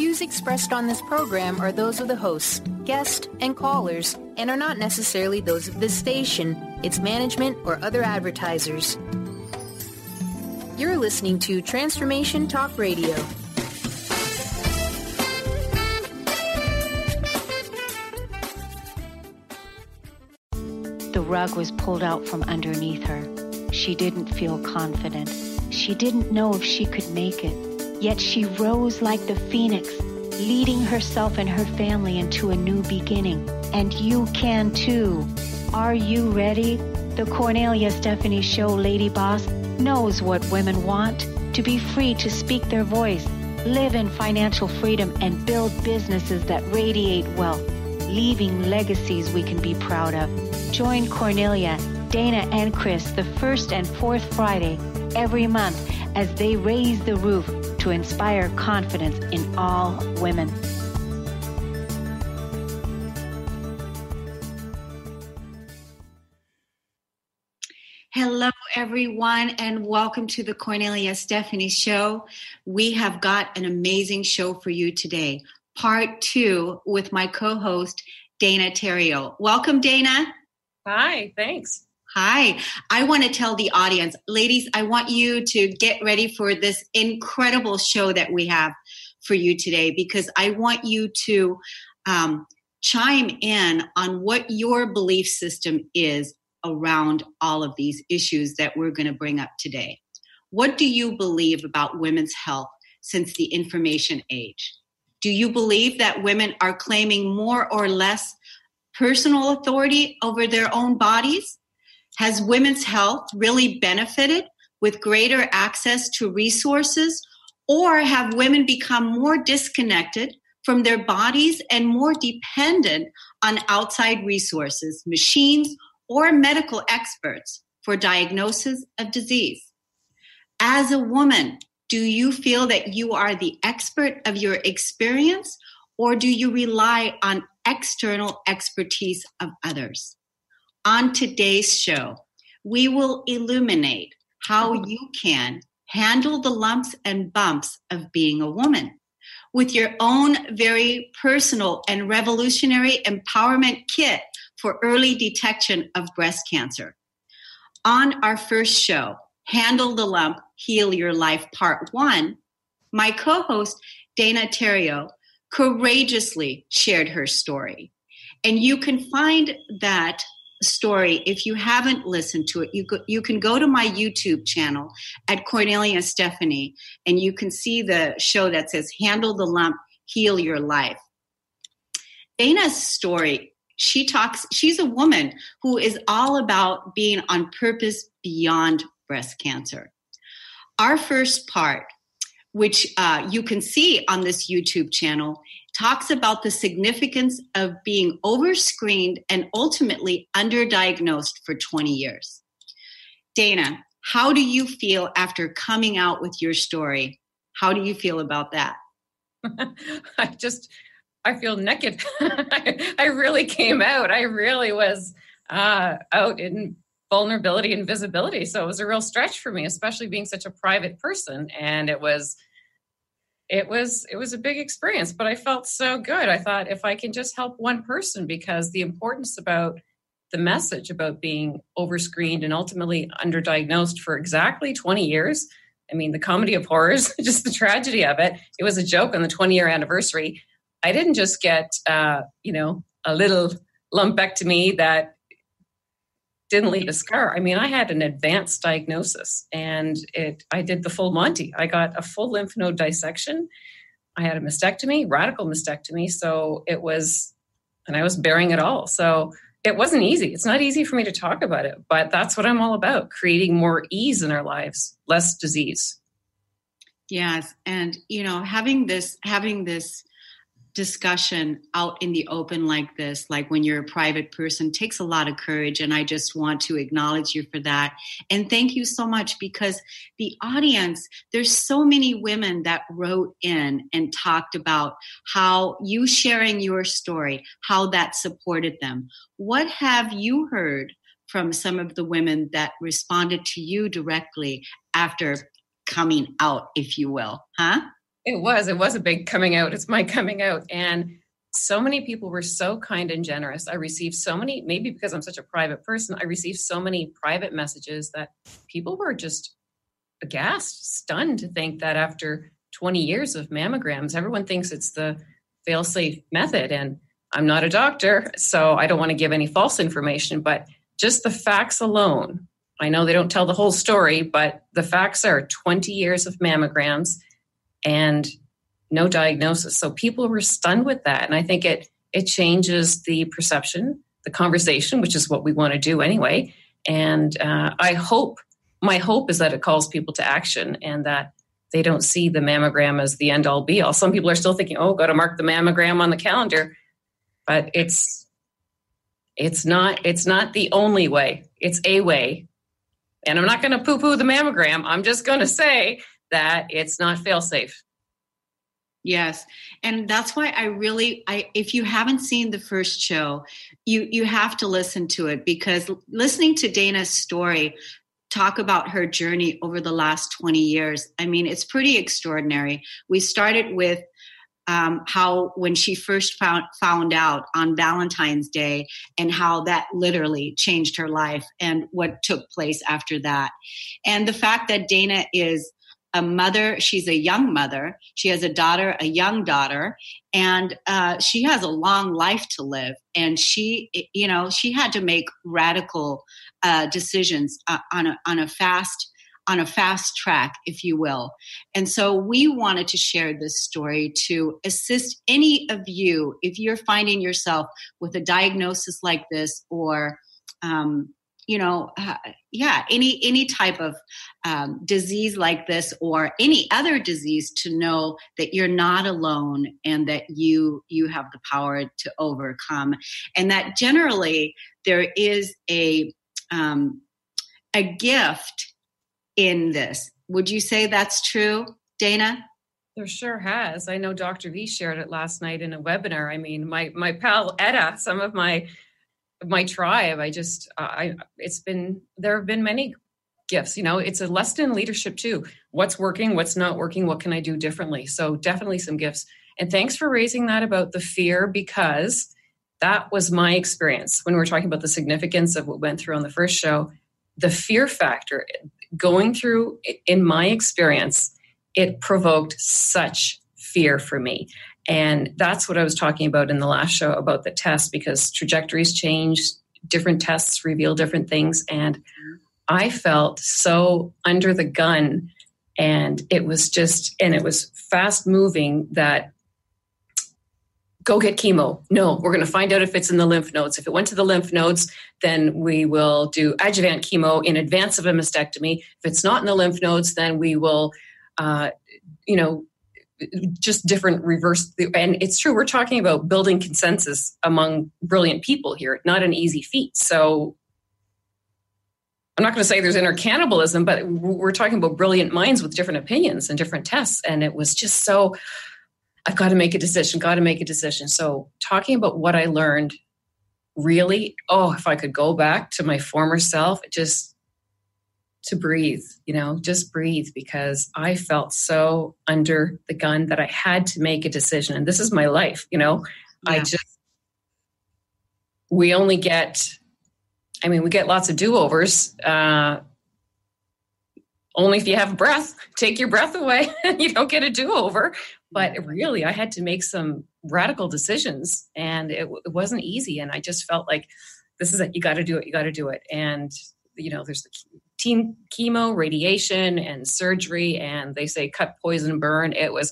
views expressed on this program are those of the hosts, guests, and callers, and are not necessarily those of this station, its management, or other advertisers. You're listening to Transformation Talk Radio. The rug was pulled out from underneath her. She didn't feel confident. She didn't know if she could make it. Yet she rose like the phoenix, leading herself and her family into a new beginning. And you can too. Are you ready? The Cornelia Stephanie Show Lady Boss knows what women want: to be free to speak their voice, live in financial freedom, and build businesses that radiate wealth, leaving legacies we can be proud of. Join Cornelia, Dana, and Chris the first and fourth Friday every month as they raise the roof to inspire confidence in all women. Hello, everyone, and welcome to the Cornelia Stephanie Show. We have got an amazing show for you today, part 2 with my co-host, Dana Theriault. Welcome, Dana. Hi, thanks. Hi. I want to tell the audience, ladies, I want you to get ready for this incredible show that we have for you today, because I want you to chime in on what your belief system is around all of these issues that we're going to bring up today. What do you believe about women's health since the information age? Do you believe that women are claiming more or less personal authority over their own bodies? Has women's health really benefited with greater access to resources, or have women become more disconnected from their bodies and more dependent on outside resources, machines, or medical experts for diagnosis of disease? As a woman, do you feel that you are the expert of your experience, or do you rely on external expertise of others? On today's show, we will illuminate how you can handle the lumps and bumps of being a woman with your own very personal and revolutionary empowerment kit for early detection of breast cancer. On our first show, Handle the Lump, Heal Your Life, Part 1, my co-host, Dana Theriault, courageously shared her story. And you can find that story, if you haven't listened to it, you can go to my YouTube channel at Cornelia Stephanie, and you can see the show that says Handle the Lump, Heal Your Life. Dana's story, she's a woman who is all about being on purpose beyond breast cancer. Our first part, which you can see on this YouTube channel, talks about the significance of being overscreened and ultimately underdiagnosed for 20 years. Dana, how do you feel after coming out with your story? How do you feel about that? I feel naked. I really came out. I really was out in vulnerability and visibility. So it was a real stretch for me, especially being such a private person. And it was a big experience, but I felt so good. I thought, if I can just help one person, because the importance about the message about being overscreened and ultimately underdiagnosed for exactly 20 years. I mean, the comedy of horrors, just the tragedy of it. It was a joke on the 20-year anniversary. I didn't just get, a little lumpectomy that didn't leave a scar. I mean, I had an advanced diagnosis, and I did the full Monty. I got a full lymph node dissection. I had a mastectomy, radical mastectomy. So it was, and I was bearing it all. So it wasn't easy. It's not easy for me to talk about it, but that's what I'm all about, creating more ease in our lives, less disease. Yes. And, having this discussion out in the open like this, like when you're a private person, takes a lot of courage. And I just want to acknowledge you for that. And thank you so much, because the audience, there's so many women that wrote in and talked about how you sharing your story, how that supported them. What have you heard from some of the women that responded to you directly after coming out, if you will, huh? It was a big coming out. It's my coming out. And so many people were so kind and generous. I received so many, maybe because I'm such a private person, I received so many private messages that people were just aghast, stunned to think that after 20 years of mammograms, everyone thinks it's the fail-safe method. And I'm not a doctor, so I don't want to give any false information, but just the facts alone, I know they don't tell the whole story, but the facts are 20 years of mammograms and no diagnosis. So people were stunned with that. And I think it changes the perception, the conversation, which is what we want to do anyway. And my hope is that it calls people to action and that they don't see the mammogram as the end all be all. Some people are still thinking, oh, got to mark the mammogram on the calendar. But it's not the only way. It's a way. And I'm not going to poo-poo the mammogram. I'm just going to say that it's not fail-safe. Yes. And that's why if you haven't seen the first show, you have to listen to it, because listening to Dana's story, talk about her journey over the last 20 years, I mean, it's pretty extraordinary. We started with how when she first found out on Valentine's Day, and how that literally changed her life and what took place after that. And the fact that Dana is a mother, she's a young mother, she has a young daughter, and she has a long life to live. And she had to make radical decisions on a fast track, if you will. And so we wanted to share this story to assist any of you, if you're finding yourself with a diagnosis like this, or any type of disease like this, or any other disease, to know that you're not alone and that you have the power to overcome, and that generally there is a gift in this. Would you say that's true, Dana? There sure has. I know Dr. V shared it last night in a webinar. I mean, my pal Etta, some of my tribe, there have been many gifts. It's a lesson in leadership too. What's working, what's not working, what can I do differently? So definitely some gifts. And thanks for raising that about the fear, because that was my experience when we were talking about the significance of what went through on the first show. The fear factor going through, in my experience, it provoked such fear for me. And that's what I was talking about in the last show about the test, because trajectories change, different tests reveal different things. And I felt so under the gun, and it was fast moving, that go get chemo. No, we're going to find out if it's in the lymph nodes. If it went to the lymph nodes, then we will do adjuvant chemo in advance of a mastectomy. If it's not in the lymph nodes, then we will, just different reverse. And it's true, we're talking about building consensus among brilliant people here, not an easy feat. So I'm not going to say there's inner cannibalism, but we're talking about brilliant minds with different opinions and different tests. And it was just so, I've got to make a decision. So talking about what I learned, really, if I could go back to my former self, just to breathe, just breathe, because I felt so under the gun that I had to make a decision. And this is my life, Yeah. We get lots of do-overs. Only if you have breath. Take your breath away, you don't get a do-over. But really, I had to make some radical decisions, and it wasn't easy. And I just felt like, this is it. You got to do it. And, there's the team chemo, radiation, and surgery. And they say cut, poison, burn. It was,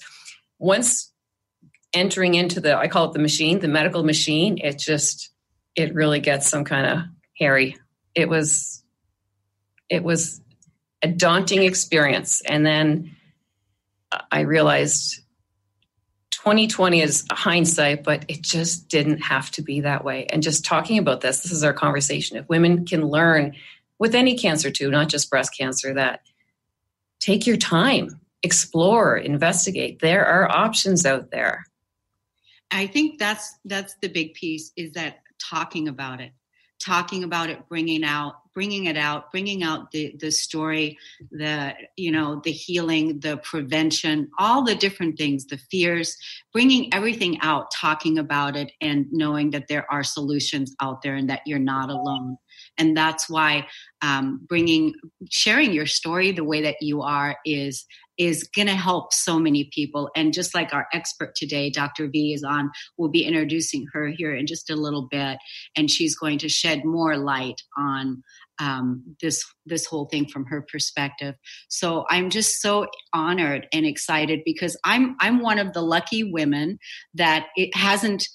once entering into I call it the machine, the medical machine, it really gets some kind of hairy. It was a daunting experience. And then I realized 2020 is hindsight, but it just didn't have to be that way. And just talking about this is our conversation. If women can learn with any cancer too, not just breast cancer, that take your time, explore, investigate. There are options out there. I think that's the big piece, is that talking about it. talking about it, bringing it out, bringing out the story, the healing, the prevention, all the different things, the fears, bringing everything out, talking about it, and knowing that there are solutions out there and that you're not alone. And that's why sharing your story the way that you are is going to help so many people. And just like our expert today, Dr. V is on, we'll be introducing her here in just a little bit. And she's going to shed more light on this whole thing from her perspective. So I'm just so honored and excited because I'm one of the lucky women that it hasn't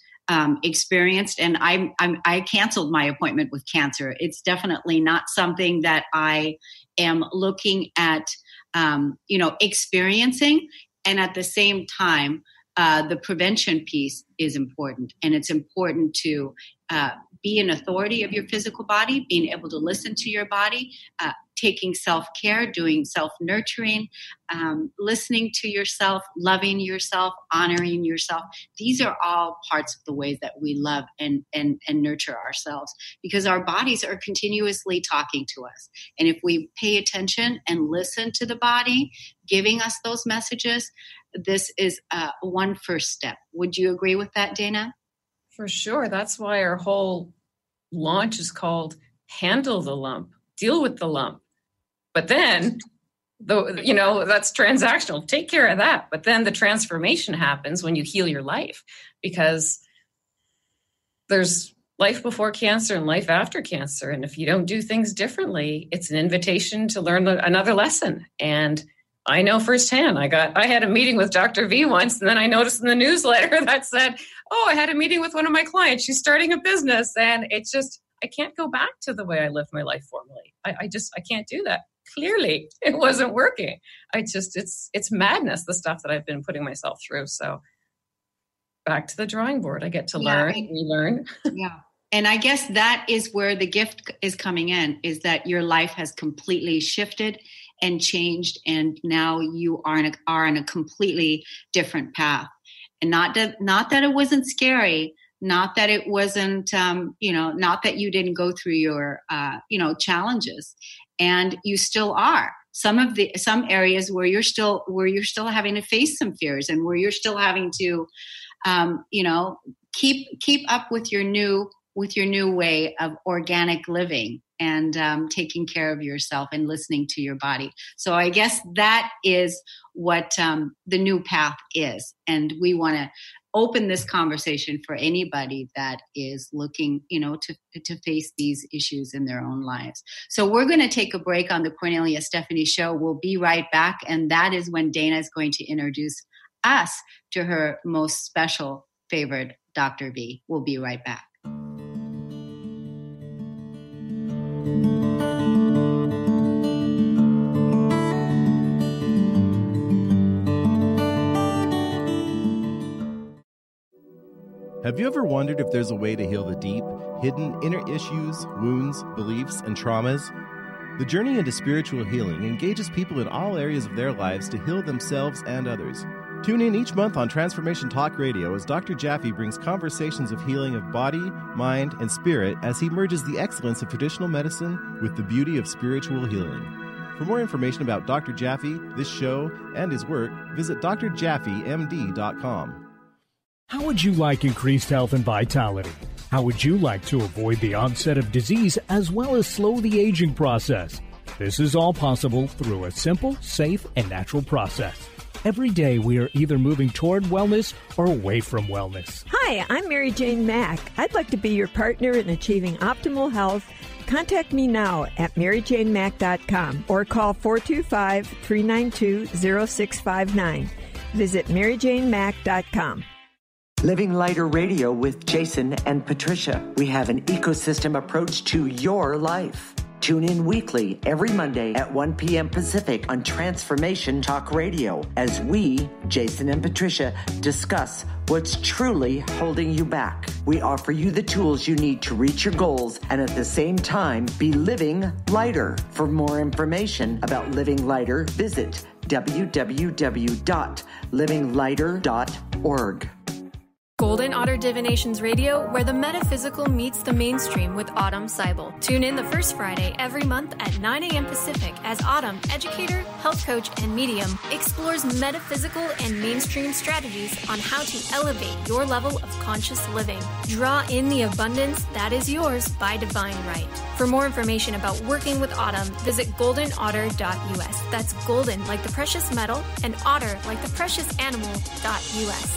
experienced, and I canceled my appointment with cancer. It's definitely not something that I am looking at, experiencing. And at the same time, the prevention piece is important, and it's important to be an authority of your physical body, being able to listen to your body, taking self-care, doing self-nurturing, listening to yourself, loving yourself, honoring yourself. These are all parts of the ways that we love and nurture ourselves, because our bodies are continuously talking to us. And if we pay attention and listen to the body giving us those messages, this is one first step. Would you agree with that, Dana? For sure. That's why our whole launch is called Handle the Lump, Deal with the Lump. But then, that's transactional. Take care of that. But then the transformation happens when you heal your life, because there's life before cancer and life after cancer. And if you don't do things differently, it's an invitation to learn another lesson. And I know firsthand, I had a meeting with Dr. V once, and then I noticed in the newsletter that said, I had a meeting with one of my clients. She's starting a business. And it's just, I can't go back to the way I lived my life formerly. I can't do that. Clearly, it wasn't working. It's madness, the stuff that I've been putting myself through. So back to the drawing board. I get to learn, relearn. Yeah. And I guess that is where the gift is coming in, is that your life has completely shifted and changed. And now you are in a completely different path. And not that it wasn't scary, not that it wasn't, not that you didn't go through your, challenges, and you still are. Some areas where you're still having to face some fears, and where you're still having to, keep up with your new way of organic living and taking care of yourself and listening to your body. So I guess that is what the new path is. And we want to open this conversation for anybody that is looking, to face these issues in their own lives. So we're going to take a break on the Cornelia Stephanie Show. We'll be right back. And that is when Dana is going to introduce us to her most special favorite, Dr. V. We'll be right back. Have you ever wondered if there's a way to heal the deep, hidden inner issues, wounds, beliefs, and traumas? The journey into spiritual healing engages people in all areas of their lives to heal themselves and others. Tune in each month on Transformation Talk Radio as Dr. Jaffe brings conversations of healing of body, mind, and spirit as he merges the excellence of traditional medicine with the beauty of spiritual healing. For more information about Dr. Jaffe, this show, and his work, visit drjaffemd.com. How would you like increased health and vitality? How would you like to avoid the onset of disease as well as slow the aging process? This is all possible through a simple, safe, and natural process. Every day we are either moving toward wellness or away from wellness. Hi, I'm Mary Jane Mack. I'd like to be your partner in achieving optimal health. Contact me now at maryjanemack.com or call 425-392-0659. Visit maryjanemack.com. Living Lighter Radio with Jason and Patricia. We have an ecosystem approach to your life. Tune in weekly every Monday at 1 p.m. Pacific on Transformation Talk Radio as we, Jason and Patricia, discuss what's truly holding you back. We offer you the tools you need to reach your goals and at the same time be living lighter. For more information about Living Lighter, visit www.livinglighter.org. Golden Otter Divinations Radio, where the metaphysical meets the mainstream with Autumn Seibel. Tune in the first Friday every month at 9 a.m. Pacific as Autumn, educator, health coach, and medium, explores metaphysical and mainstream strategies on how to elevate your level of conscious living. Draw in the abundance that is yours by divine right. For more information about working with Autumn, visit goldenotter.us. That's golden like the precious metal and otter like the precious animal.us.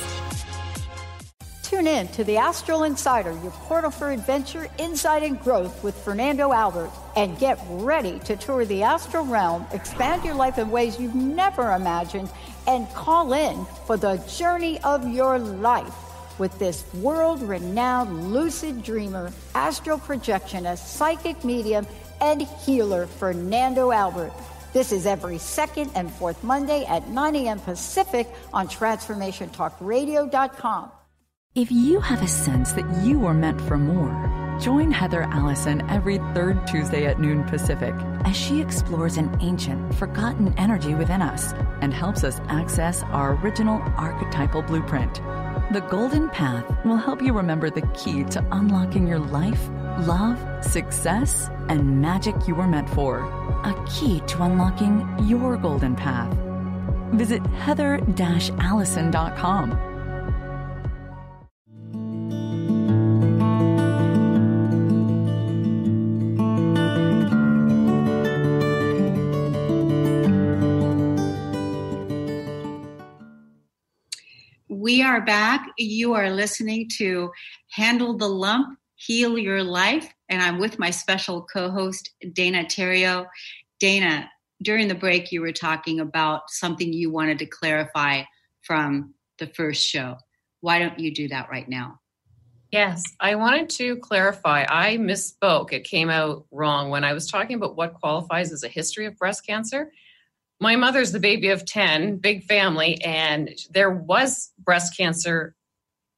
Tune in to the Astral Insider, your portal for adventure, insight, and growth with Fernando Albert. And get ready to tour the astral realm, expand your life in ways you've never imagined, and call in for the journey of your life with this world-renowned lucid dreamer, astral projectionist, psychic medium, and healer, Fernando Albert. This is every second and fourth Monday at 9 a.m. Pacific on TransformationTalkRadio.com. If you have a sense that you are meant for more, join Heather Allison every third Tuesday at noon Pacific as she explores an ancient, forgotten energy within us and helps us access our original archetypal blueprint. The Golden Path will help you remember the key to unlocking your life, love, success, and magic you were meant for. A key to unlocking your golden path. Visit heather-allison.com. We are back. You are listening to Handle the Lump, Heal Your Life. And I'm with my special co-host, Dana Theriault. Dana, during the break, you were talking about something you wanted to clarify from the first show. Why don't you do that right now? Yes, I wanted to clarify. I misspoke. It came out wrong when I was talking about what qualifies as a history of breast cancer. My mother's the baby of 10, big family, and there was breast cancer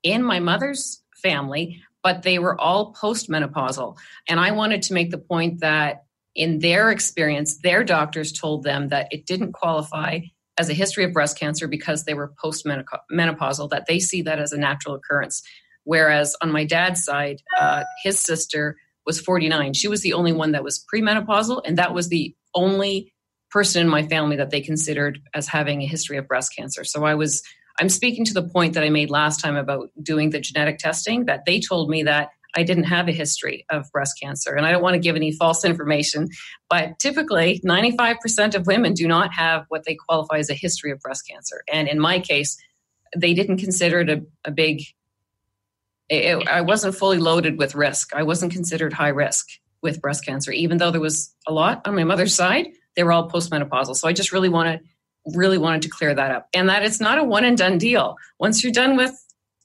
in my mother's family, but they were all postmenopausal. And I wanted to make the point that in their experience, their doctors told them that it didn't qualify as a history of breast cancer because they were postmenopausal, that they see that as a natural occurrence. Whereas on my dad's side, his sister was 49. She was the only one that was premenopausal, and that was the only person in my family that they considered as having a history of breast cancer. So I'm speaking to the point that I made last time about doing the genetic testing, that they told me that I didn't have a history of breast cancer. And I don't want to give any false information, but typically 95% of women do not have what they qualify as a history of breast cancer. And in my case, they didn't consider it a big, I wasn't fully loaded with risk. I wasn't considered high risk with breast cancer, even though there was a lot on my mother's side. They were all postmenopausal. So I just really wanted to clear that up. And that it's not a one and done deal. Once you're done with,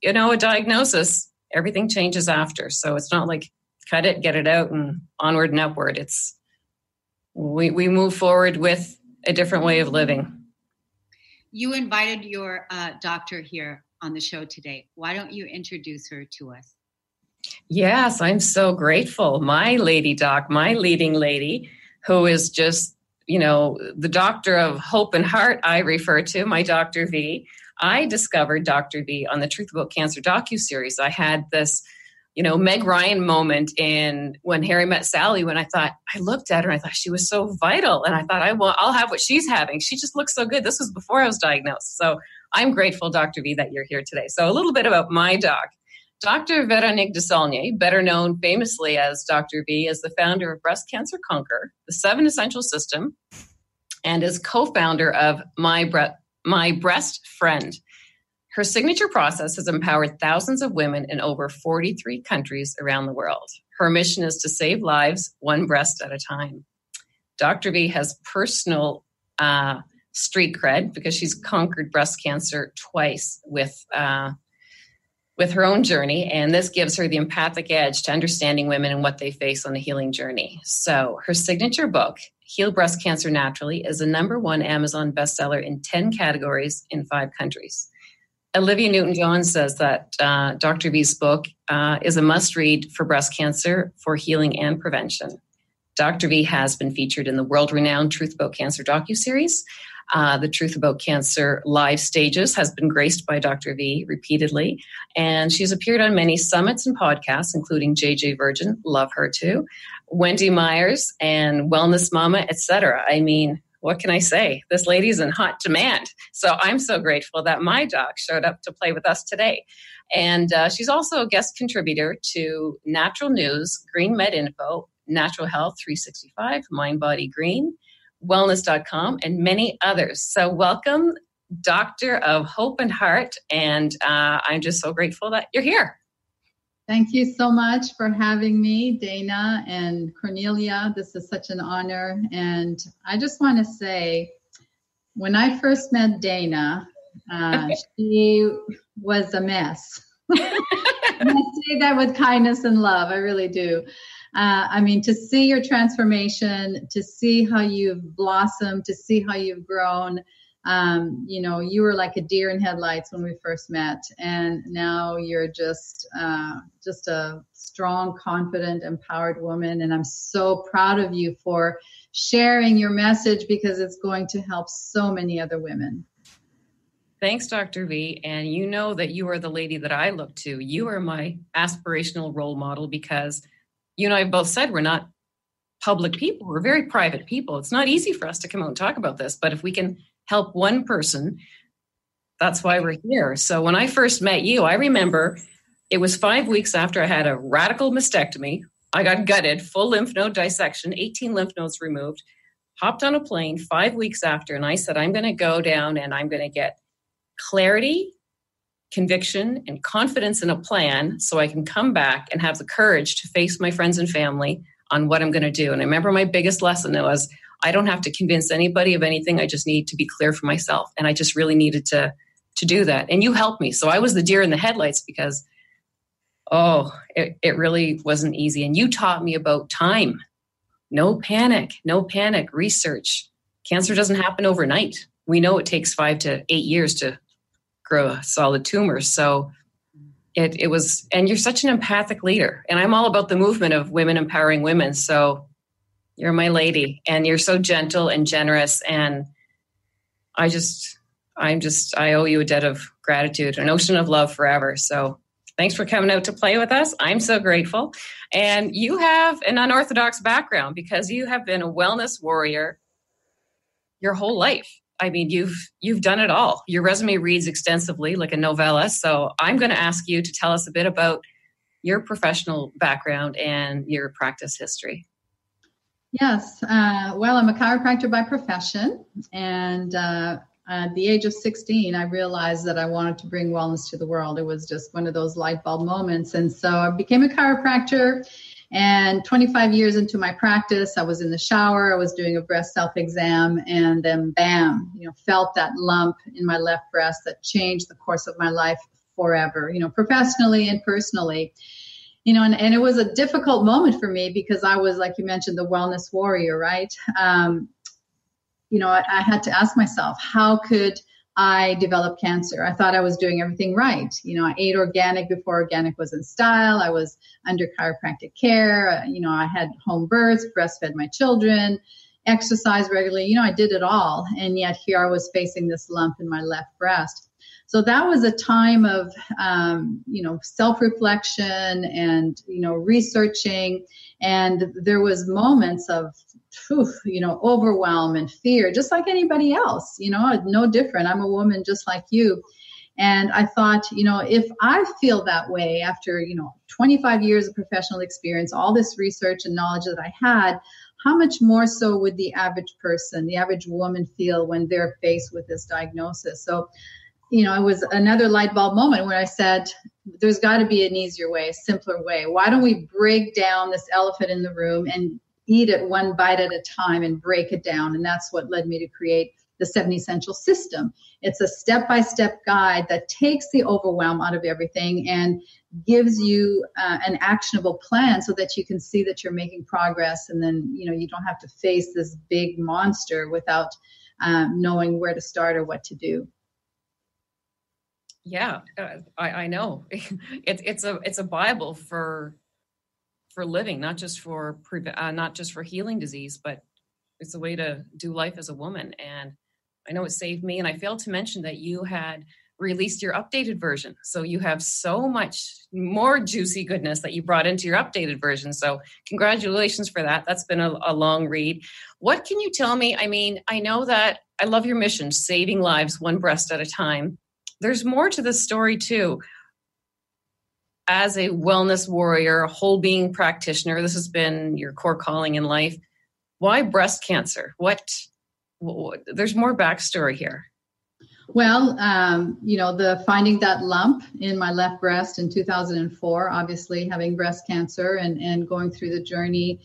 a diagnosis, everything changes after. So it's not like cut it, get it out, and onward and upward. It's we move forward with a different way of living. You invited your doctor here on the show today. Why don't you introduce her to us? Yes, I'm so grateful. My lady doc, my leading lady, who is just the doctor of hope and heart, I refer to, my Dr. V. I discovered Dr. V on the Truth About Cancer docuseries. I had this, Meg Ryan moment in When Harry Met Sally, when I looked at her and I thought she was so vital. And I thought, I'll have what she's having. She just looks so good. This was before I was diagnosed. So I'm grateful, Dr. V, that you're here today. So a little bit about my doc. Dr. Véronique Desaulniers, better known famously as Dr. V, is the founder of Breast Cancer Encore, the 7 Essential System, and is co-founder of My Breast Friend. Her signature process has empowered thousands of women in over 43 countries around the world. Her mission is to save lives one breast at a time. Dr. V has personal street cred because she's conquered breast cancer twice with her own journey, and this gives her the empathic edge to understanding women and what they face on the healing journey. So her signature book, Heal Breast Cancer Naturally, is a #1 Amazon bestseller in 10 categories in 5 countries. Olivia Newton-John says that Dr. V's book is a must-read for breast cancer, for healing and prevention. Dr. V has been featured in the world-renowned Truth About Cancer docuseries. The Truth About Cancer live stages has been graced by Dr. V repeatedly, and she's appeared on many summits and podcasts, including JJ Virgin, love her too, Wendy Myers, and Wellness Mama, etc. I mean, what can I say? This lady's in hot demand. So I'm so grateful that my doc showed up to play with us today. And she's also a guest contributor to Natural News, Green Med Info, Natural Health 365, Mind Body Green, Wellness.com, and many others. So welcome, Doctor of Hope and Heart, and I'm just so grateful that you're here. Thank you so much for having me, Dana and Cornelia. This is such an honor, and I just want to say, when I first met Dana, she was a mess. And I say that with kindness and love, I really do. I mean, to see your transformation, to see how you've blossomed, to see how you've grown. You were like a deer in headlights when we first met, and now you're just a strong, confident, empowered woman. And I'm so proud of you for sharing your message, because it's going to help so many other women. Thanks, Dr. V. And you know that you are the lady that I look to. You are my aspirational role model, because you and I have both said we're not public people. We're very private people. It's not easy for us to come out and talk about this, but if we can help one person, that's why we're here. So when I first met you, I remember it was 5 weeks after I had a radical mastectomy. I got gutted, full lymph node dissection, 18 lymph nodes removed, hopped on a plane 5 weeks after, and I said, I'm going to go down and I'm going to get clarity, conviction, and confidence in a plan so I can come back and have the courage to face my friends and family on what I'm going to do. And I remember my biggest lesson was, I don't have to convince anybody of anything. I just need to be clear for myself. And I just really needed to do that. And you helped me. So I was the deer in the headlights, because, it really wasn't easy. And you taught me about time. No panic, research. Cancer doesn't happen overnight. We know it takes 5 to 8 years to grow a solid tumor. So it was, and you're such an empathic leader. And I'm all about the movement of women empowering women. So you're my lady, and you're so gentle and generous. And I owe you a debt of gratitude, an ocean of love forever. So thanks for coming out to play with us. I'm so grateful. And you have an unorthodox background, because you have been a wellness warrior your whole life. I mean, you've done it all. Your resume reads extensively like a novella. So I'm going to ask you to tell us a bit about your professional background and your practice history. Yes. Well, I'm a chiropractor by profession. And at the age of 16, I realized that I wanted to bring wellness to the world. It was just one of those light bulb moments. And so I became a chiropractor. And 25 years into my practice, I was in the shower, I was doing a breast self-exam, and then bam, felt that lump in my left breast that changed the course of my life forever, professionally and personally. And it was a difficult moment for me, because I was, like you mentioned, the wellness warrior, right? I had to ask myself, how could I developed cancer? I thought I was doing everything right. I ate organic before organic was in style. I was under chiropractic care. I had home births, breastfed my children, exercised regularly. I did it all. And yet here I was facing this lump in my left breast. So that was a time of, self-reflection and, researching. And there was moments of, overwhelm and fear, just like anybody else, no different. I'm a woman just like you. And I thought, if I feel that way after, 25 years of professional experience, all this research and knowledge that I had, how much more so would the average person, the average woman feel when they're faced with this diagnosis? So, it was another light bulb moment when I said, there's got to be an easier way, a simpler way. Why don't we break down this elephant in the room and eat it one bite at a time and break it down? And that's what led me to create the 7 Essential System. It's a step-by-step guide that takes the overwhelm out of everything and gives you an actionable plan so that you can see that you're making progress. And then, you don't have to face this big monster without knowing where to start or what to do. Yeah, I know. It's a Bible for living, not just for healing disease, but it's a way to do life as a woman. And I know it saved me. And I failed to mention that you had released your updated version. So you have so much more juicy goodness that you brought into your updated version. So congratulations for that. That's been a long read. What can you tell me? I mean, I know that I love your mission, saving lives one breast at a time. There's more to this story too. As a wellness warrior, a whole being practitioner, this has been your core calling in life. Why breast cancer? There's more backstory here. Well, the finding that lump in my left breast in 2004, obviously having breast cancer and going through the journey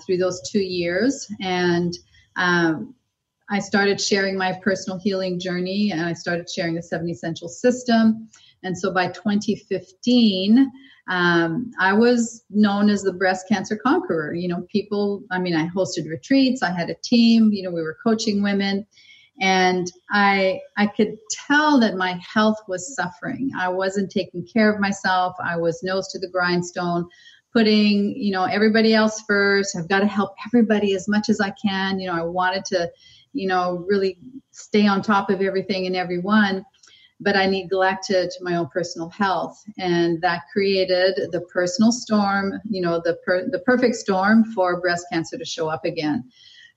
through those 2 years. And I started sharing my personal healing journey, and I started sharing the 7 Essential System. And so by 2015, I was known as the breast cancer conqueror. I hosted retreats. I had a team, we were coaching women. And I could tell that my health was suffering. I wasn't taking care of myself. I was nose to the grindstone, putting, everybody else first. I've got to help everybody as much as I can. I wanted to, really stay on top of everything and everyone, but I neglected my own personal health. And that created the personal storm, the perfect storm for breast cancer to show up again.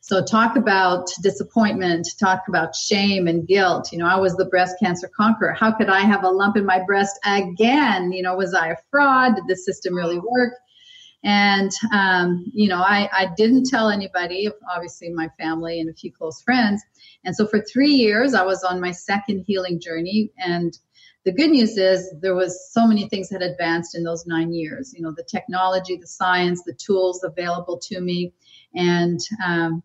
So talk about disappointment, talk about shame and guilt. I was the breast cancer conqueror. How could I have a lump in my breast again? Was I a fraud? Did the system really work? And, I didn't tell anybody, obviously my family and a few close friends. And so for 3 years, I was on my second healing journey. And the good news is there was so many things that advanced in those 9 years, the technology, the science, the tools available to me. And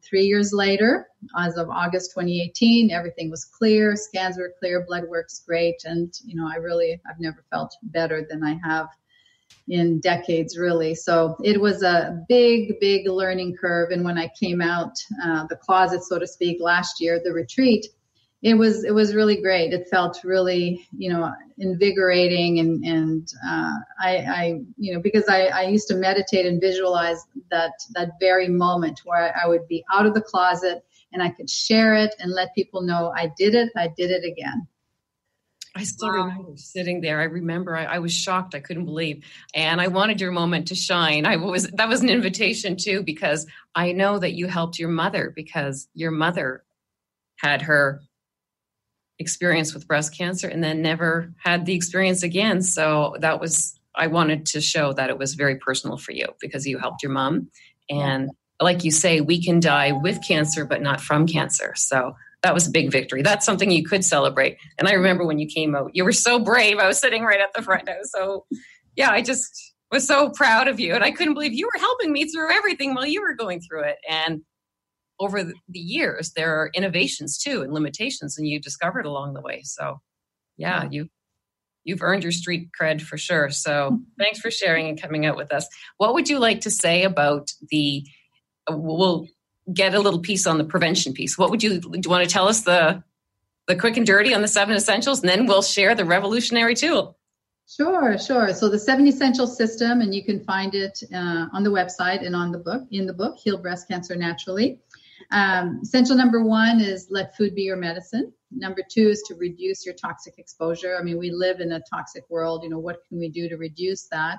3 years later, as of August 2018, everything was clear. Scans were clear. Blood works great. And, I've never felt better than I have in decades, really. So it was a big, big learning curve. And when I came out the closet, so to speak, last year, the retreat, it was really great. It felt really, invigorating. And I because I used to meditate and visualize that very moment where I would be out of the closet and I could share it and let people know I did it again. I still remember sitting there. I remember I was shocked. I couldn't believe. And I wanted your moment to shine. That was an invitation too, because I know that you helped your mother, because your mother had her experience with breast cancer and then never had the experience again. So I wanted to show that it was very personal for you because you helped your mom. And like you say, we can die with cancer, but not from cancer. So that was a big victory. That's something you could celebrate. And I remember when you came out, you were so brave. I was sitting right at the front. I just was so proud of you. And I couldn't believe you were helping me through everything while you were going through it. And over the years, there are innovations too and limitations, and you discovered along the way. So you've earned your street cred for sure. So thanks for sharing and coming out with us. What would you like to say about we'll get a little piece on the prevention piece. Do you want to tell us the quick and dirty on the 7 essentials, and then we'll share the revolutionary tool? Sure. So the 7 Essential System, and you can find it on the website and in the book, Heal Breast Cancer Naturally. Essential number 1 is let food be your medicine. Number 2 is to reduce your toxic exposure. I mean, we live in a toxic world. What can we do to reduce that?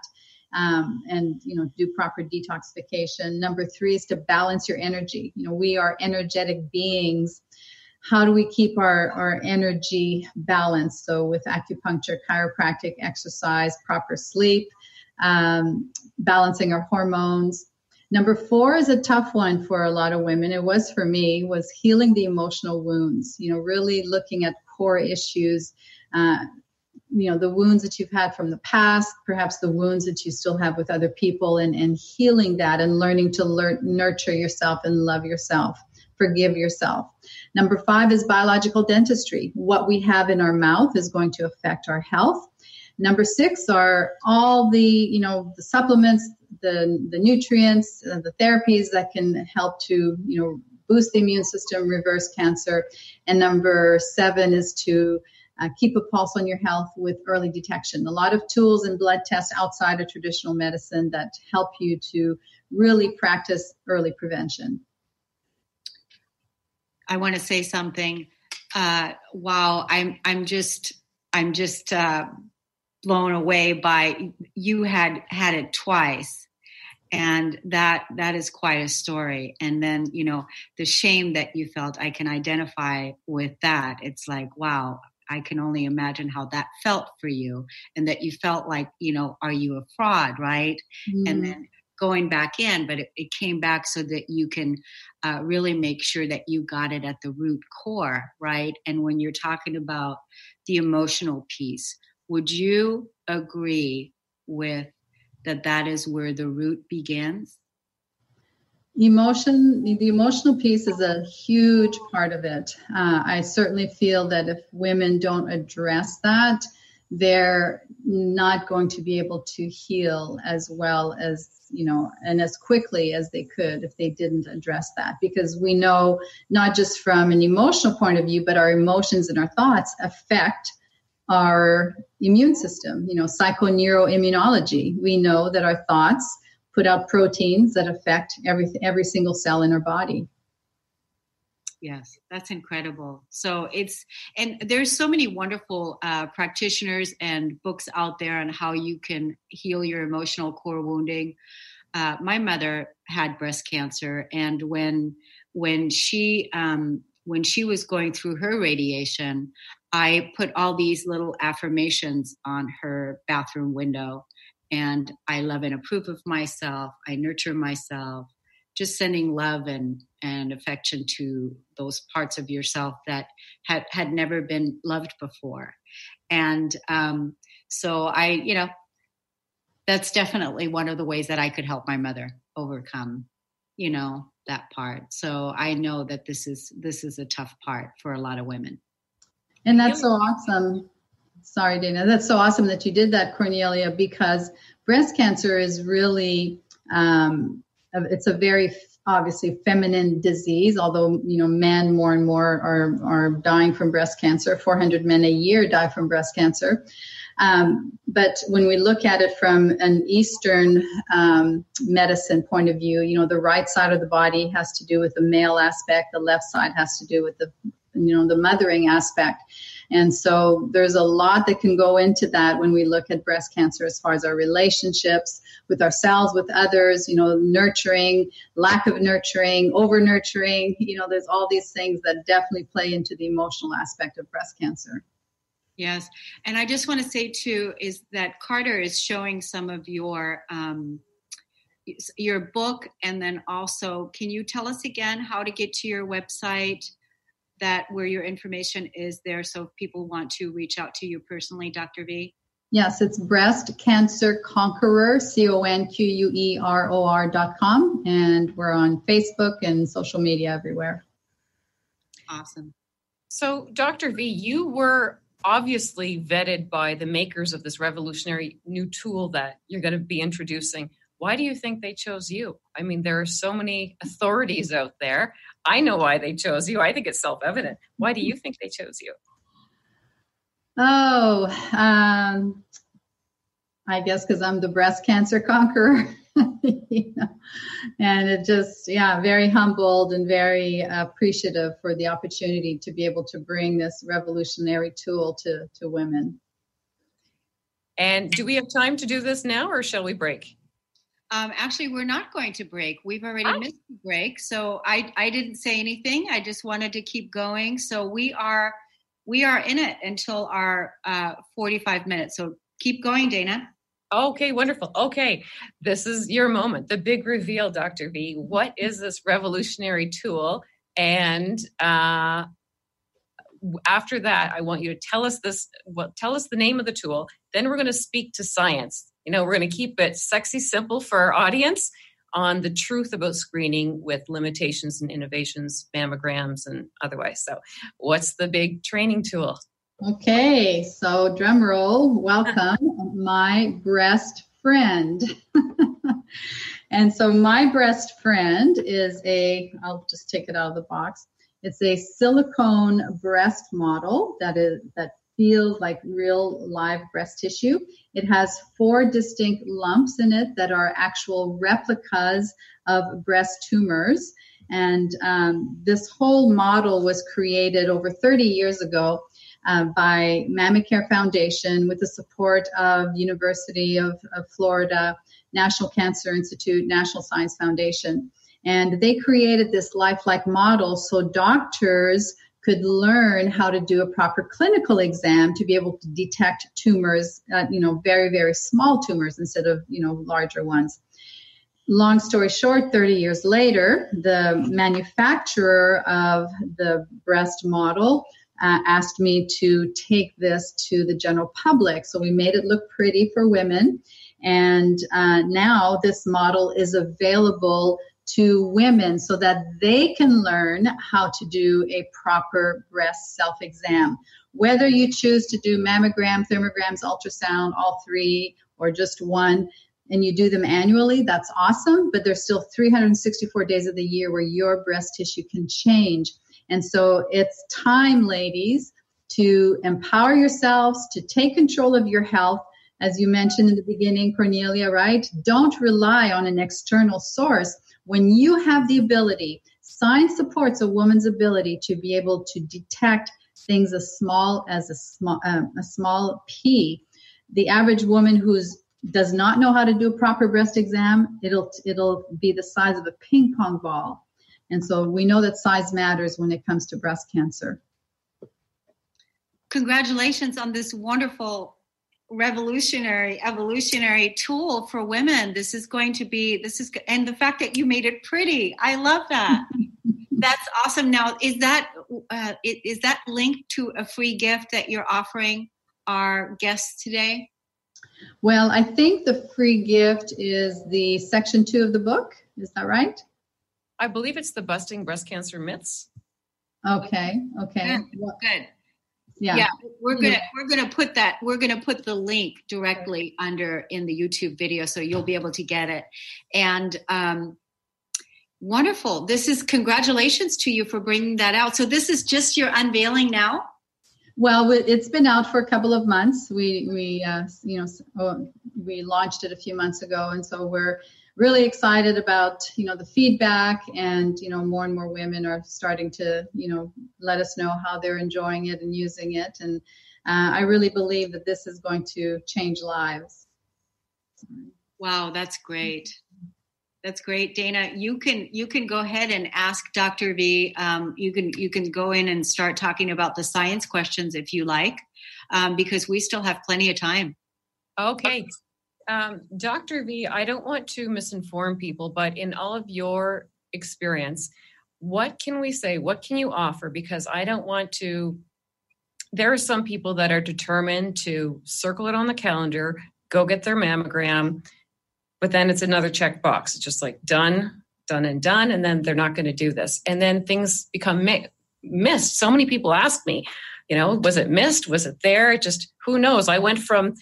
And do proper detoxification. Number 3 is to balance your energy. We are energetic beings. How do we keep our energy balanced? So with acupuncture, chiropractic, exercise, proper sleep, balancing our hormones. Number 4 is a tough one for a lot of women. It was for me, was healing the emotional wounds, really looking at core issues, the wounds that you've had from the past, perhaps the wounds that you still have with other people, and healing that and learning to nurture yourself and love yourself, forgive yourself. Number 5 is biological dentistry. What we have in our mouth is going to affect our health. Number 6 are all the supplements, the nutrients, the therapies that can help to, boost the immune system, reverse cancer. And number 7 is to keep a pulse on your health with early detection. A lot of tools and blood tests outside of traditional medicine that help you to really practice early prevention. I want to say something. Wow. I'm just blown away by, you had it twice. And that is quite a story. And then, the shame that you felt, I can identify with that. It's like, wow, I can only imagine how that felt for you, and that you felt like, are you a fraud, right? Mm-hmm. And then going back in, but it came back so that you can really make sure that you got it at the root core, right? And when you're talking about the emotional piece, would you agree with that is where the root begins? The emotional piece is a huge part of it. I certainly feel that if women don't address that, they're not going to be able to heal as well as, and as quickly as they could if they didn't address that. Because we know, not just from an emotional point of view, but our emotions and our thoughts affect our immune system, psychoneuroimmunology. We know that our thoughts put out proteins that affect every single cell in our body. Yes, that's incredible. So and there's so many wonderful practitioners and books out there on how you can heal your emotional core wounding. My mother had breast cancer, and when she was going through her radiation, I put all these little affirmations on her bathroom window, and I love and approve of myself. I nurture myself, just sending love and affection to those parts of yourself that had never been loved before. And so that's definitely one of the ways that I could help my mother overcome, that part. So I know that this is a tough part for a lot of women. And that's so awesome. Sorry, Dana. That's so awesome that you did that, Cornelia, because breast cancer is really, it's a very obviously feminine disease, although, men more and more are dying from breast cancer. 400 men a year die from breast cancer. But when we look at it from an Eastern medicine point of view, the right side of the body has to do with the male aspect. The left side has to do with the mothering aspect. And so there's a lot that can go into that when we look at breast cancer as far as our relationships with ourselves, with others, nurturing, lack of nurturing, over nurturing, there's all these things that definitely play into the emotional aspect of breast cancer. Yes. And I just want to say too, is that Carter is showing some of your book. And then also, can you tell us again how to get to your website, where your information is there, so if people want to reach out to you personally, Dr. V? Yes, it's Breast Cancer Conqueror, CONQUEROR.com. And we're on Facebook and social media everywhere. Awesome. So, Dr. V, you were obviously vetted by the makers of this revolutionary new tool that you're going to be introducing. Why do you think they chose you? I mean, there are so many authorities out there. I know why they chose you. I think it's self-evident. Why do you think they chose you? Oh, I guess because I'm the breast cancer conqueror. And it just, very humbled and very appreciative for the opportunity to be able to bring this revolutionary tool to women. And do we have time to do this now, or shall we break? Actually, we're not going to break. We've already missed the break. So I didn't say anything. I just wanted to keep going. So we are in it until our 45 minutes. So keep going, Dana. Okay, wonderful. Okay, this is your moment, the big reveal, Dr. V. What is this revolutionary tool? And after that, I want you to tell us tell us the name of the tool. Then we're going to speak to science. We're going to keep it sexy, simple for our audience on the truth about screening with limitations and innovations, mammograms, and otherwise. So what's the big training tool? Okay, so drum roll, welcome, my breast friend. And so my breast friend is I'll just take it out of the box. It's a silicone breast model that feels like real live breast tissue. It has 4 distinct lumps in it that are actual replicas of breast tumors. And this whole model was created over 30 years ago by Mammacare Foundation with the support of University of Florida, National Cancer Institute, National Science Foundation. And they created this lifelike model so doctors could learn how to do a proper clinical exam to be able to detect tumors, very, very small tumors instead of, larger ones. Long story short, 30 years later, the manufacturer of the breast model asked me to take this to the general public. So we made it look pretty for women. And now this model is available to women so that they can learn how to do a proper breast self-exam. Whether you choose to do mammogram, thermograms, ultrasound, all three, or just one, and you do them annually, that's awesome, but there's still 364 days of the year where your breast tissue can change. And so it's time, ladies, to empower yourselves, to take control of your health. As you mentioned in the beginning, Cornelia, right? Don't rely on an external source. When you have the ability, science supports a woman's ability to be able to detect things as small as a small pea. The average woman who does not know how to do a proper breast exam, it'll be the size of a ping pong ball. And so we know that size matters when it comes to breast cancer. Congratulations on this wonderful evolutionary tool for women. And the fact that you made it pretty. I love that. That's awesome. Now, is that linked to a free gift that you're offering our guests today? Well, I think the free gift is the section 2 of the book. Is that right? I believe it's the Busting Breast Cancer Myths. Okay. Good. Yeah. We're gonna put the link directly in the YouTube video, so you'll be able to get it. And wonderful. Congratulations to you for bringing that out. So this is just your unveiling now? Well, it's been out for a couple of months. We launched it a few months ago, and so we're really excited about the feedback, and more and more women are starting to let us know how they're enjoying it and using it, and I really believe that this is going to change lives. Wow, that's great. That's great, Dana. You can go ahead and ask Dr. V. You can go in and start talking about the science questions if you like, because we still have plenty of time. Okay. Dr. V, I don't want to misinform people, but in all of your experience, what can we say? What can you offer? Because I don't want to. There are some people that are determined to circle it on the calendar, go get their mammogram, but then it's another check box. It's just like done, and then they're not going to do this. And then things become missed. So many people ask me, was it missed? Was it there? Just who knows? I went from,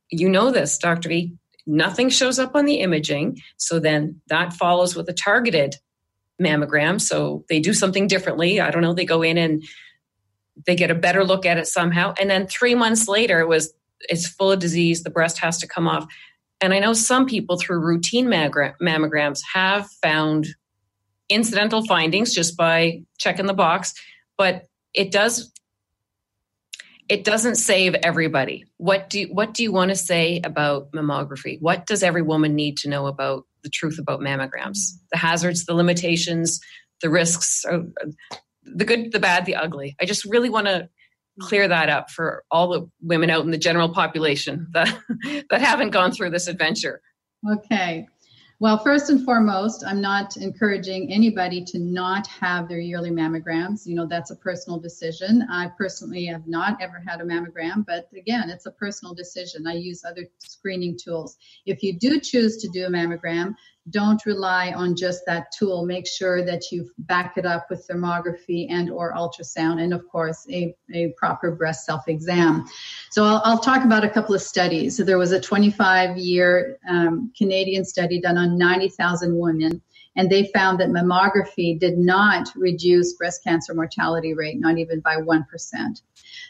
this, Dr. V, nothing shows up on the imaging. So then that follows with a targeted mammogram. So they do something differently. I don't know. They go in and they get a better look at it somehow. And then 3 months later, it's full of disease. The breast has to come off. And I know some people through routine mammograms have found incidental findings just by checking the box, but it doesn't save everybody. What do you want to say about mammography? What does every woman need to know about the truth about mammograms? The hazards, the limitations, the risks, the good, the bad, the ugly. I just really want to clear that up for all the women out in the general population that haven't gone through this adventure. Okay. Well, first and foremost, I'm not encouraging anybody to not have their yearly mammograms. That's a personal decision. I personally have not ever had a mammogram, but again, it's a personal decision. I use other screening tools. If you do choose to do a mammogram, don't rely on just that tool. Make sure that you back it up with thermography and or ultrasound, and of course, a proper breast self-exam. So I'll talk about a couple of studies. So there was a 25-year Canadian study done on 90,000 women, and they found that mammography did not reduce breast cancer mortality rate, not even by 1%.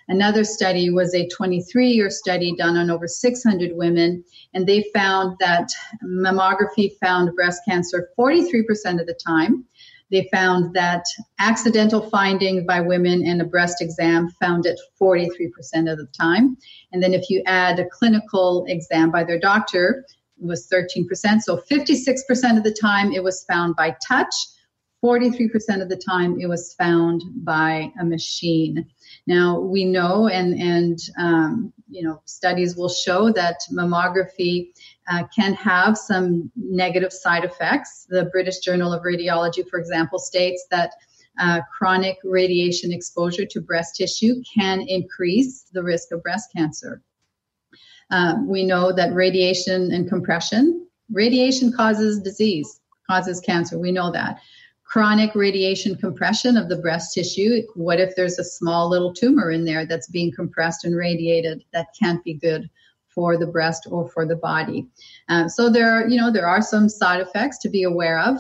Another study was a 23-year study done on over 600 women, and they found that mammography found breast cancer 43% of the time, They found that accidental findings by women in a breast exam found it 43% of the time. And then if you add a clinical exam by their doctor, it was 13%. So 56% of the time it was found by touch. 43% of the time it was found by a machine. Now we know, and studies will show that mammography can have some negative side effects. The British Journal of Radiology, for example, states that chronic radiation exposure to breast tissue can increase the risk of breast cancer. We know that radiation causes disease, causes cancer. We know that. Chronic radiation compression of the breast tissue. What if there's a small little tumor in there that's being compressed and radiated? That can't be good for the breast or for the body. So there are some side effects to be aware of.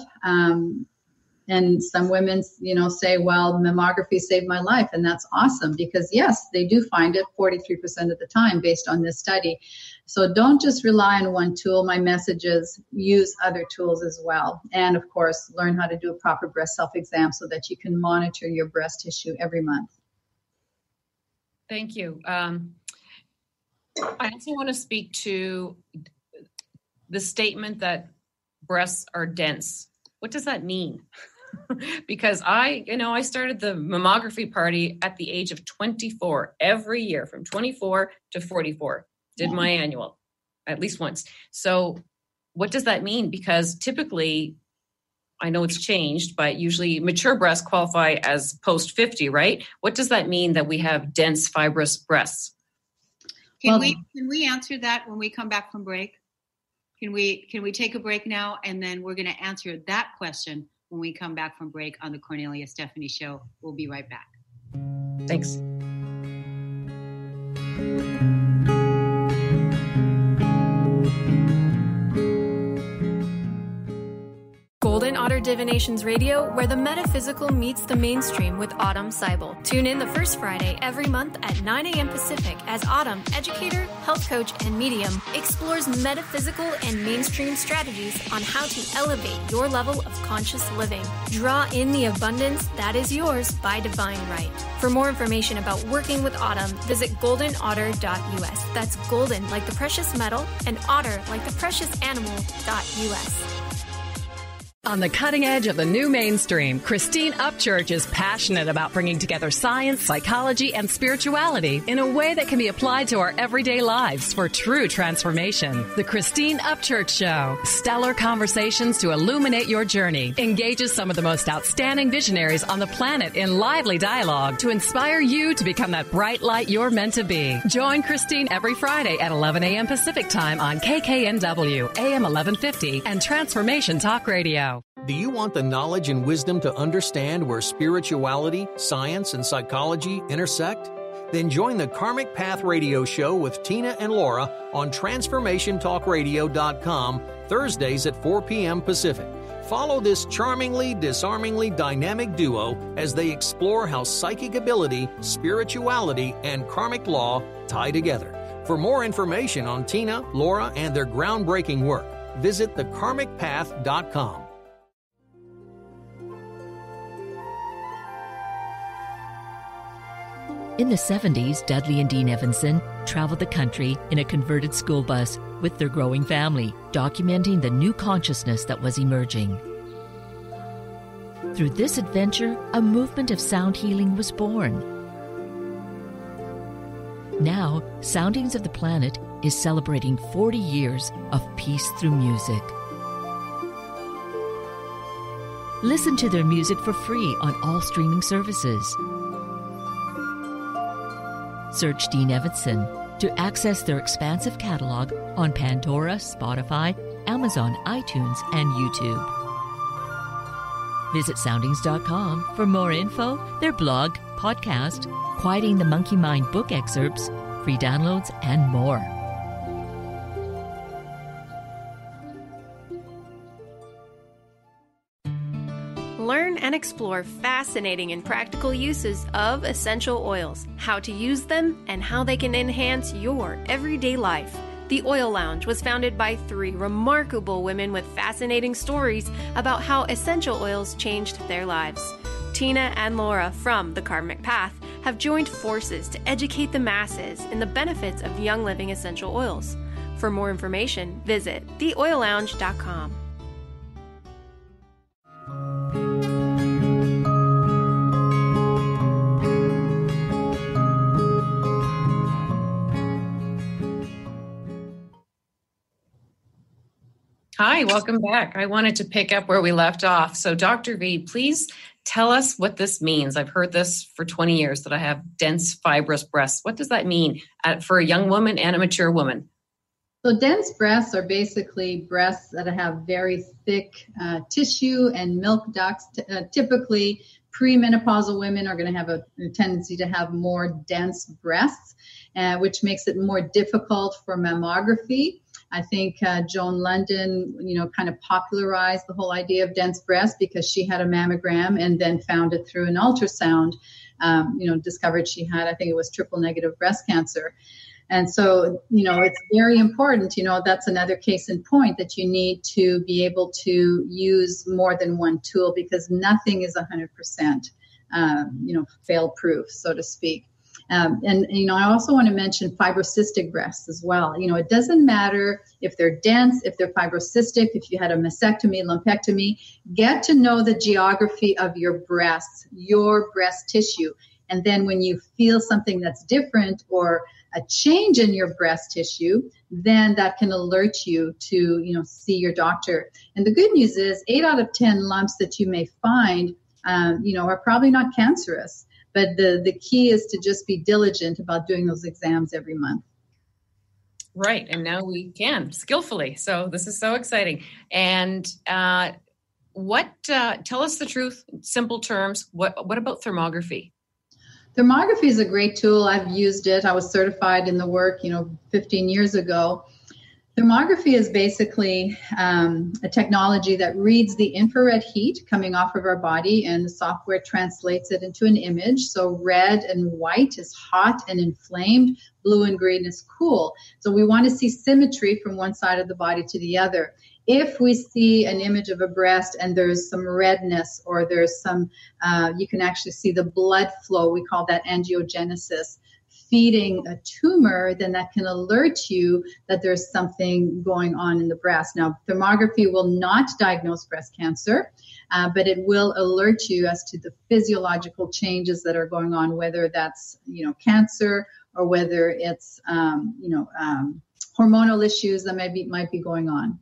And some women, say, well, mammography saved my life. And that's awesome because, yes, they do find it 43% of the time based on this study. So don't just rely on one tool. My message is use other tools as well. And, of course, learn how to do a proper breast self-exam so that you can monitor your breast tissue every month. Thank you. I also want to speak to the statement that breasts are dense. What does that mean? Because I started the mammography party at the age of 24 every year from 24 to 44, did my annual at least once. So what does that mean? Because typically, I know it's changed, but usually mature breasts qualify as post 50, right? What does that mean that we have dense fibrous breasts? Can we answer that when we come back from break? Can we take a break now, and then we're going to answer that question when we come back from break on the Cornelia Stephanie Show. We'll be right back. Thanks. Golden Otter Divinations Radio, where the metaphysical meets the mainstream with Autumn Seibel. Tune in the first Friday every month at 9 a.m. Pacific as Autumn, educator, health coach, and medium, explores metaphysical and mainstream strategies on how to elevate your level of conscious living. Draw in the abundance that is yours by divine right. For more information about working with Autumn, visit goldenotter.us. That's golden like the precious metal and otter like the precious animal.us. On the cutting edge of the new mainstream, Christine Upchurch is passionate about bringing together science, psychology, and spirituality in a way that can be applied to our everyday lives for true transformation. The Christine Upchurch Show, stellar conversations to illuminate your journey, engages some of the most outstanding visionaries on the planet in lively dialogue to inspire you to become that bright light you're meant to be. Join Christine every Friday at 11 a.m. Pacific Time on KKNW, AM 1150, and Transformation Talk Radio. Do you want the knowledge and wisdom to understand where spirituality, science, and psychology intersect? Then join the Karmic Path Radio Show with Tina and Laura on TransformationTalkRadio.com Thursdays at 4 p.m. Pacific. Follow this charmingly, disarmingly dynamic duo as they explore how psychic ability, spirituality, and karmic law tie together. For more information on Tina, Laura, and their groundbreaking work, visit thekarmicpath.com. In the 70s, Dudley and Dean Evanson traveled the country in a converted school bus with their growing family, documenting the new consciousness that was emerging. Through this adventure, a movement of sound healing was born. Now, Soundings of the Planet is celebrating 40 years of peace through music. Listen to their music for free on all streaming services. Search Dean Evanson to access their expansive catalog on Pandora, Spotify, Amazon, iTunes, and YouTube. Visit soundings.com for more info, their blog, podcast, Quieting the Monkey Mind book excerpts, free downloads, and more. Learn and explore fascinating and practical uses of essential oils, how to use them, and how they can enhance your everyday life. The Oil Lounge was founded by 3 remarkable women with fascinating stories about how essential oils changed their lives. Tina and Laura from The Karmic Path have joined forces to educate the masses in the benefits of Young Living essential oils. For more information, visit theoillounge.com. Hi, welcome back. I wanted to pick up where we left off. So Dr. V, please tell us what this means. I've heard this for 20 years that I have dense fibrous breasts. What does that mean for a young woman and a mature woman? So dense breasts are basically breasts that have very thick tissue and milk ducts. Typically, premenopausal women are going to have a tendency to have more dense breasts, which makes it more difficult for mammography. I think Joan London, kind of popularized the whole idea of dense breasts because she had a mammogram and then found it through an ultrasound, discovered she had, I think it was triple negative breast cancer. And so, it's very important, that's another case in point that you need to be able to use more than one tool because nothing is 100%, fail-proof, so to speak. I also want to mention fibrocystic breasts as well. It doesn't matter if they're dense, if they're fibrocystic, if you had a mastectomy, lumpectomy, get to know the geography of your breasts, your breast tissue. And then when you feel something that's different or a change in your breast tissue, then that can alert you to, see your doctor. And the good news is 8 out of 10 lumps that you may find, are probably not cancerous. But the key is to just be diligent about doing those exams every month. Right. And now we can skillfully. So this is so exciting. And tell us the truth, simple terms. What about thermography? Thermography is a great tool. I've used it. I was certified in the work, 15 years ago. Thermography is basically a technology that reads the infrared heat coming off of our body, and the software translates it into an image. So red and white is hot and inflamed, blue and green is cool. So we want to see symmetry from one side of the body to the other. If we see an image of a breast and there's some redness or there's some, you can actually see the blood flow, we call that angiogenesis, feeding a tumor, then that can alert you that there's something going on in the breast. Now, thermography will not diagnose breast cancer, but it will alert you as to the physiological changes that are going on, whether that's, cancer or whether it's, hormonal issues that might be going on.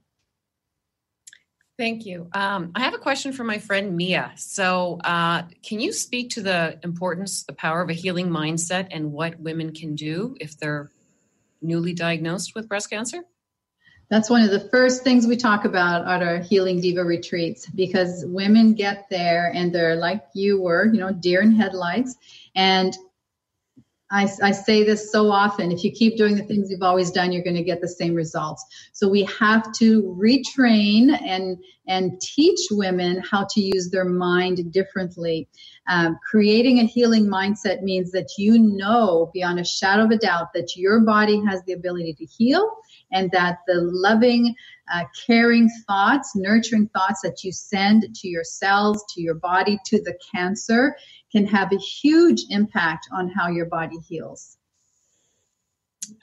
Thank you. I have a question for my friend Mia. So can you speak to the importance, the power of a healing mindset and what women can do if they're newly diagnosed with breast cancer? That's one of the first things we talk about at our Healing Diva retreats, because women get there and they're like you were, deer in headlights. And I say this so often, if you keep doing the things you've always done, you're going to get the same results. So we have to retrain and teach women how to use their mind differently. Creating a healing mindset means that beyond a shadow of a doubt that your body has the ability to heal, and that the loving, caring thoughts, nurturing thoughts that you send to your cells, to your body, to the cancer can have a huge impact on how your body heals.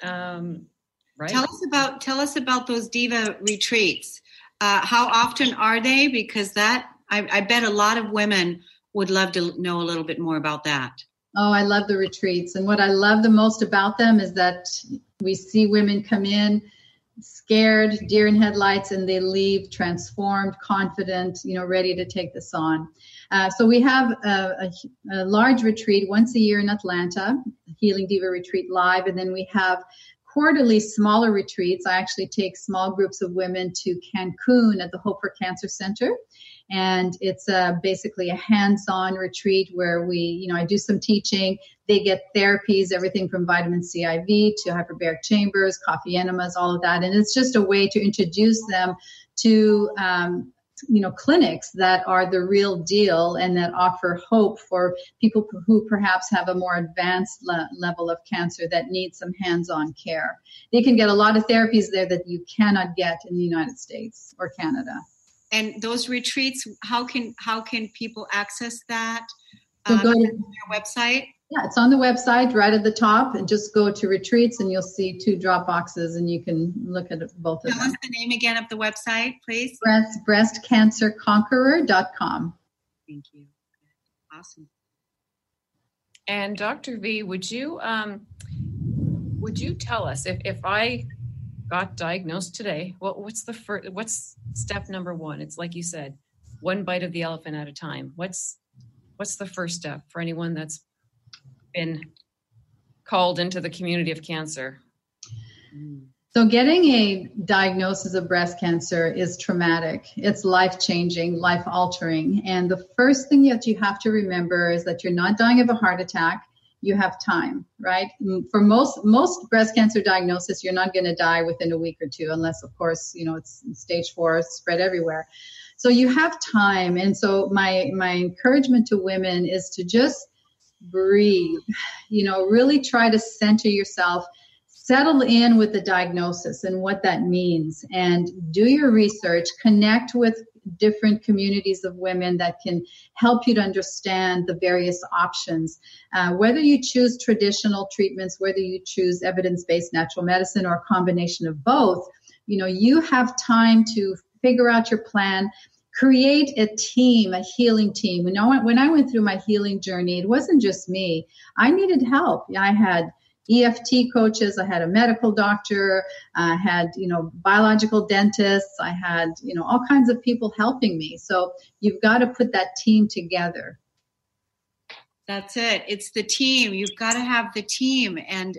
Right. Tell us about those Diva retreats. How often are they? Because I bet a lot of women would love to know a little bit more about that. Oh, I love the retreats. And what I love the most about them is that we see women come in scared, deer in headlights, and they leave transformed, confident, ready to take this on. So we have a large retreat once a year in Atlanta, Healing Diva Retreat Live, and then we have quarterly smaller retreats. I actually take small groups of women to Cancun at the Hope for Cancer Center. And it's basically a hands-on retreat where I do some teaching. They get therapies, everything from vitamin C IV to hyperbaric chambers, coffee enemas, all of that. And it's just a way to introduce them to clinics that are the real deal and that offer hope for people who perhaps have a more advanced level of cancer that need some hands-on care. You can get a lot of therapies there that you cannot get in the United States or Canada. And those retreats, how can people access that? So go to their website. Yeah, it's on the website right at the top, and just go to retreats and you'll see 2 drop boxes and you can look at both of them. Tell us the name again of the website, please. breastcancerconqueror.com. Thank you. Awesome. And Dr. V, would you tell us if I got diagnosed today, what's step number 1? It's like you said, one bite of the elephant at a time. What's the first step for anyone that's been called into the community of cancer? So getting a diagnosis of breast cancer is traumatic. It's life-changing, life-altering. And the first thing that you have to remember is that you're not dying of a heart attack. You have time, right? For most breast cancer diagnosis, you're not going to die within a week or 2, unless, of course, it's stage 4, it's spread everywhere. So you have time. And so my encouragement to women is to just breathe, really try to center yourself, settle in with the diagnosis and what that means, and do your research, connect with different communities of women that can help you to understand the various options. Whether you choose traditional treatments, whether you choose evidence-based natural medicine or a combination of both, you have time to figure out your plan. Create a team, a healing team. When I went through my healing journey, it wasn't just me. I needed help. I had EFT coaches. I had a medical doctor. I had, biological dentists. I had, all kinds of people helping me. So you've got to put that team together. That's it. It's the team. You've got to have the team. And,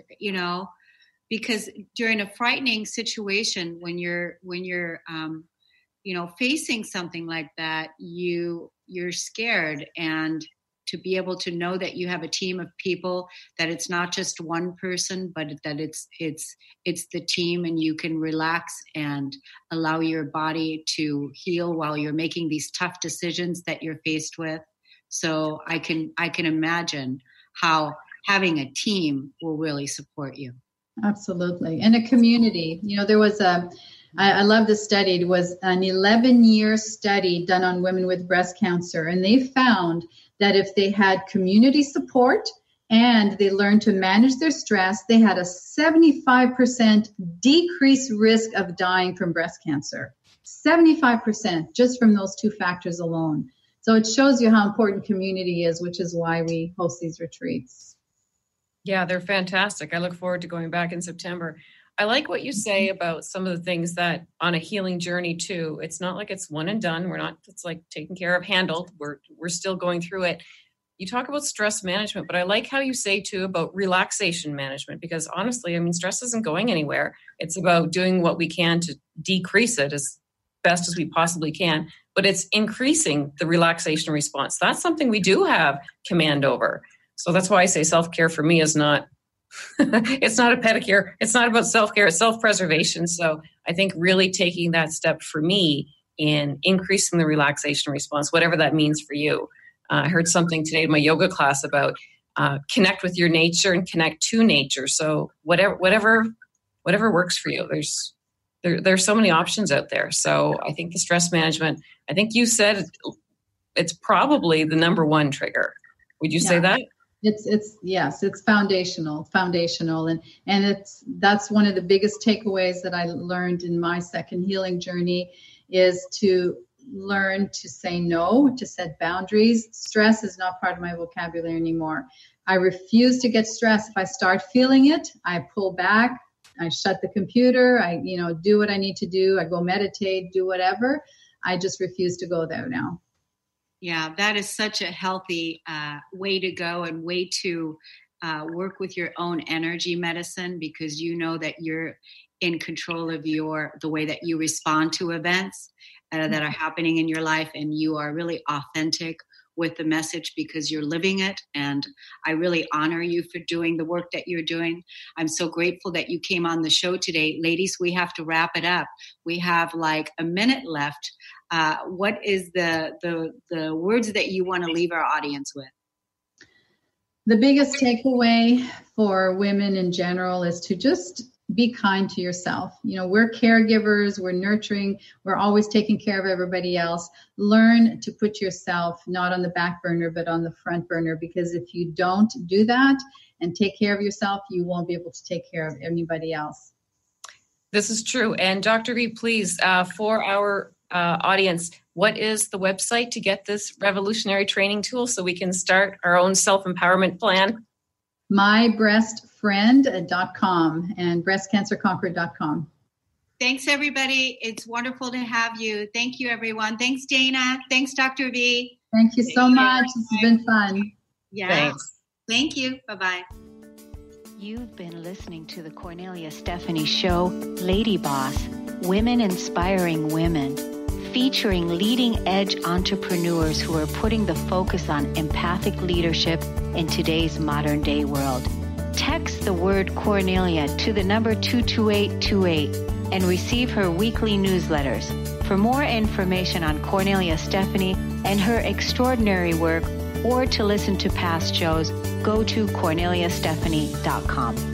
because during a frightening situation, when you're facing something like that, you're scared, and to be able to know that you have a team of people, that it's not just one person, but that it's the team, and you can relax and allow your body to heal while you're making these tough decisions that you're faced with. So I can imagine how having a team will really support you. Absolutely. And a community. There was I love this study. It was an 11-year study done on women with breast cancer. And they found that if they had community support and they learned to manage their stress, they had a 75% decreased risk of dying from breast cancer. 75% just from those 2 factors alone. So it shows you how important community is, which is why we host these retreats. Yeah, they're fantastic. I look forward to going back in September. I like what you say about some of the things that on a healing journey too, it's not like it's one and done. It's like taken care of, handled. We're still going through it. You talk about stress management, but I like how you say too about relaxation management, because honestly, stress isn't going anywhere. It's about doing what we can to decrease it as best as we possibly can, but it's increasing the relaxation response. That's something we do have command over. So that's why I say self-care for me is not it's not a pedicure. It's not about self-care. It's self-preservation. So I think really taking that step for me in increasing the relaxation response, whatever that means for you. I heard something today in my yoga class about connect with your nature and connect to nature. So whatever works for you. There's so many options out there. So I think the stress management, I think you said it's probably the number 1 trigger. Would you say that? It's foundational, and that's one of the biggest takeaways that I learned in my second healing journey, is to learn to say no, to set boundaries. Stress is not part of my vocabulary anymore. I refuse to get stressed. If I start feeling it, I pull back, I shut the computer, I do what I need to do, I go meditate, do whatever. I just refuse to go there now. Yeah, that is such a healthy way to go, and way to work with your own energy medicine, because you know that you're in control of the way that you respond to events that are happening in your life, and you are really authentic with the message because you're living it. And I really honor you for doing the work that you're doing. I'm so grateful that you came on the show today. Ladies, we have to wrap it up. We have like a minute left. What is the words that you want to leave our audience with? The biggest takeaway for women in general is to just be kind to yourself. You know, we're caregivers, we're nurturing, we're always taking care of everybody else. Learn to put yourself not on the back burner, but on the front burner, because if you don't do that and take care of yourself, you won't be able to take care of anybody else. This is true. And Dr. V, please, for our audience, what is the website to get this revolutionary training tool so we can start our own self-empowerment plan? mybreastfriend.com and breastcancerconquered.com. Thanks, everybody. It's wonderful to have you. Thank you, everyone. Thanks, Dana. Thanks, Dr. V. Thank you so much. This has been fun. Yeah. Thanks. Thank you. Bye-bye. You've been listening to the Cornelia Stephanie Show, Lady Boss, Women Inspiring Women, featuring leading-edge entrepreneurs who are putting the focus on empathic leadership in today's modern-day world. Text the word Cornelia to the number 22828 and receive her weekly newsletters. For more information on Cornelia Stephanie and her extraordinary work, or to listen to past shows, go to corneliastephanie.com.